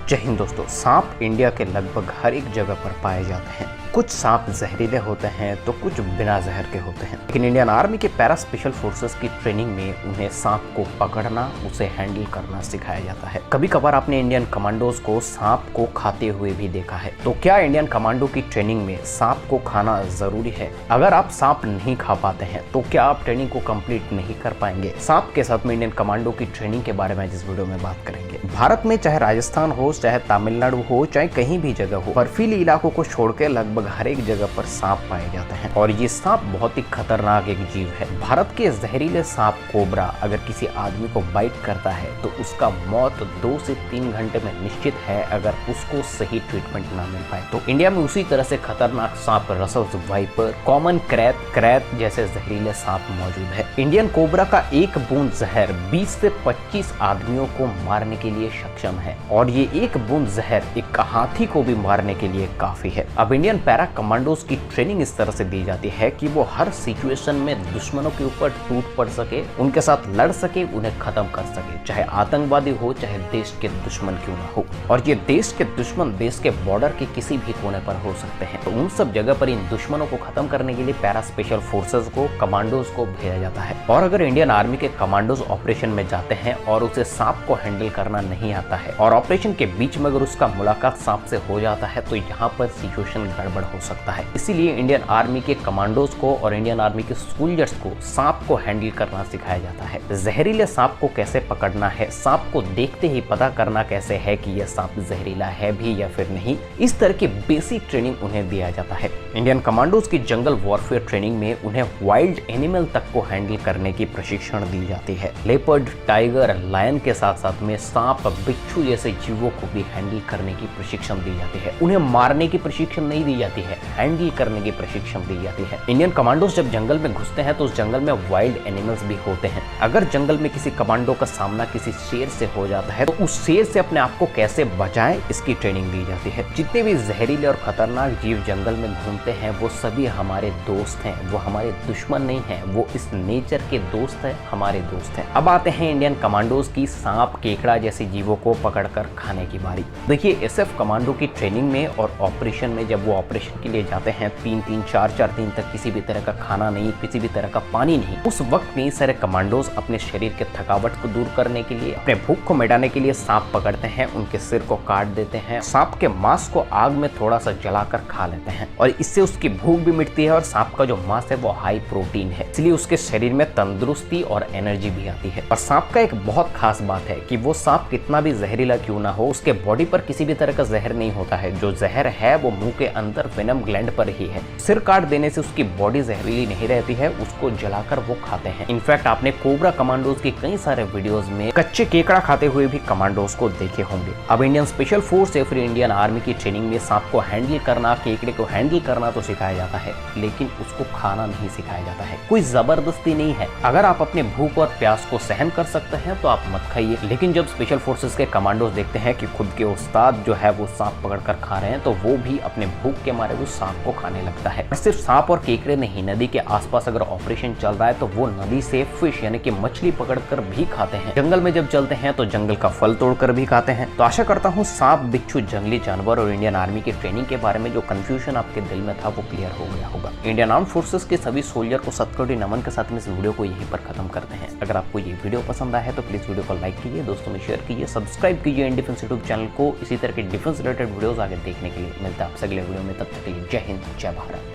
जय हिंद दोस्तों। सांप इंडिया के लगभग हर एक जगह पर पाए जाते हैं। कुछ सांप जहरीले होते हैं तो कुछ बिना जहर के होते हैं, लेकिन इंडियन आर्मी के पैरा स्पेशल फोर्सेस की ट्रेनिंग में उन्हें सांप को पकड़ना, उसे हैंडल करना सिखाया जाता है। कभी कभार आपने इंडियन कमांडोज को सांप को खाते हुए भी देखा है। तो क्या इंडियन कमांडो की ट्रेनिंग में सांप को खाना जरूरी है? अगर आप सांप नहीं खा पाते हैं तो क्या आप ट्रेनिंग को कंप्लीट नहीं कर पाएंगे? सांप के साथ में इंडियन कमांडो की ट्रेनिंग के बारे में जिस वीडियो में बात करेंगे। भारत में चाहे राजस्थान हो, चाहे तमिलनाडु हो, चाहे कहीं भी जगह हो, बर्फीली इलाकों को छोड़ के लगभग हर एक जगह पर सांप पाए जाते हैं और ये सांप बहुत ही खतरनाक एक जीव है। भारत के जहरीले सांप कोबरा अगर किसी आदमी को बाइट करता है तो उसका मौत 2 से 3 घंटे में निश्चित है अगर उसको सही ट्रीटमेंट ना मिल पाए। तो इंडिया में उसी तरह से खतरनाक सांप रसल्स वाइपर, कॉमन क्रैत जैसे जहरीले सांप मौजूद है। इंडियन कोबरा का एक बूंद जहर 20 से 25 आदमियों को मारने के लिए सक्षम है और ये एक बूंद जहर एक हाथी को भी मारने के लिए काफी है। अब इंडियन पैरा कमांडोज की ट्रेनिंग इस तरह से दी जाती है कि वो हर सिचुएशन में दुश्मनों के ऊपर टूट पड़ सके, उनके साथ लड़ सके, उन्हें खत्म कर सके, चाहे आतंकवादी हो, चाहे देश के दुश्मन क्यों ना हो। और ये देश के दुश्मन देश के बॉर्डर के किसी भी कोने पर हो सकते हैं। तो उन सब जगह पर इन दुश्मनों को खत्म करने के लिए पैरा स्पेशल फोर्सेस को, कमांडोज को भेजा जाता है। और अगर इंडियन आर्मी के कमांडोज ऑपरेशन में जाते हैं और उसे सांप को हैंडल करना नहीं आता है और ऑपरेशन के बीच में अगर उसका मुलाकात सांप से हो जाता है तो यहाँ पर सिचुएशन गड़बड़ हो सकता है। इसीलिए इंडियन आर्मी के कमांडोज को और इंडियन आर्मी के सोल्जर्स को सांप को हैंडल करना सिखाया जाता है। जहरीले सांप को कैसे पकड़ना है, सांप को देखते ही पता करना कैसे है कि यह सांप जहरीला है भी या फिर नहीं, इस तरह की बेसिक ट्रेनिंग उन्हें दिया जाता है। इंडियन कमांडोज की जंगल वॉरफेयर ट्रेनिंग में उन्हें वाइल्ड एनिमल तक को हैंडल करने की प्रशिक्षण दी जाती है। लेपर्ड, टाइगर, लायन के साथ साथ में सांप, बिच्छू जैसे जीवों को भी हैंडल करने की प्रशिक्षण दी जाती है। उन्हें मारने की प्रशिक्षण नहीं दी जाती है, हैंडल करने की प्रशिक्षण दी जाती है। इंडियन कमांडोज जब जंगल में घुसते हैं तो उस जंगल में वाइल्ड एनिमल्स भी होते हैं। अगर जंगल में किसी कमांडो का सामना किसी शेर से हो जाता है तो उस शेर से अपने आप को कैसे बचाएं, इसकी ट्रेनिंग दी जाती है। जितने भी जहरीले और खतरनाक जीव जंगल में घूमते हैं वो सभी हमारे दोस्त हैं, वो हमारे दुश्मन नहीं है, वो इस नेचर के दोस्त है, हमारे दोस्त हैं। अब आते हैं इंडियन कमांडोज की सांप, केकड़ा जैसे जीवों को पकड़कर खाने की बारी। देखिए, एसएफ कमांडो की ट्रेनिंग में और ऑपरेशन में जब वो ऑपरेशन के लिए जाते हैं 3-3, 4-4 दिन तक किसी भी तरह का खाना नहीं, किसी भी तरह का पानी नहीं, उस वक्त कई सारे कमांडोज अपने शरीर के थकावट को दूर करने के लिए, अपने भूख को मिटाने के लिए सांप पकड़ते हैं, उनके सिर को काट देते हैं, सांप के मांस को आग में थोड़ा सा जलाकर खा लेते हैं और इससे उसकी भूख भी मिटती है और सांप का जो मांस है वो हाई प्रोटीन है, इसलिए उसके शरीर में तंदुरुस्ती और एनर्जी भी आती है। और सांप का एक बहुत खास बात है कि वो सांप कितना भी जहरीला क्यों ना हो, उसके बॉडी पर किसी भी तरह का जहर नहीं होता है। जो जहर है वो मुंह के अंदर वेनम ग्लैंड पर ही है। सिर काट देने से उसकी बॉडी जहरीली नहीं रहती है, उसको जलाकर वो खाते हैं। इनफैक्ट आपने कोबरा कमांडोज की कई सारे वीडियोस में कच्चे केकड़ा खाते हुए भी कमांडोज को देखे होंगे। अब इंडियन स्पेशल फोर्स या फिर इंडियन आर्मी की ट्रेनिंग में सांप को हैंडल करना, केकड़े को हैंडल करना तो सिखाया जाता है, लेकिन उसको खाना नहीं सिखाया जाता है। कोई जबरदस्ती नहीं है। अगर आप अपने भूख और प्यास को सहन कर सकते हैं तो आप मत खाइए, लेकिन जब स्पेशल फोर्सेस के कमांडोज देखते हैं कि खुद के उस्ताद जो है वो सांप पकड़कर खा रहे हैं तो वो भी अपने भूख के मारे उस सांप को खाने लगता है। सिर्फ सांप और केकड़े नहीं, नदी के आसपास अगर ऑपरेशन चल रहा है तो वो नदी से फिश यानी कि मछली पकड़कर भी खाते हैं। जंगल में जब चलते हैं तो जंगल का फल तोड़कर भी खाते हैं। तो आशा करता हूँ सांप, बिच्छू, जंगली जानवर और इंडियन आर्मी की ट्रेनिंग के बारे में जो कंफ्यूजन आपके दिल में था वो क्लियर हो गया होगा। इंडियन आर्म फोर्सेस के सभी सोल्जर को सतकोटि नमन के साथ में इस वीडियो को यहीं पर खत्म करते हैं। अगर आपको ये वीडियो पसंद आया है तो प्लीज वीडियो को लाइक कीजिए, दोस्तों में शेयर कीजिए, सब्सक्राइब कीजिए इंडियन डिफेंस यूट्यूब चैनल को इसी तरह के डिफेंस रिलेटेड वीडियोस आगे देखने के लिए। मिलता है आपसे अगले वीडियो में, तब तक के लिए जय हिंद, जय भारत।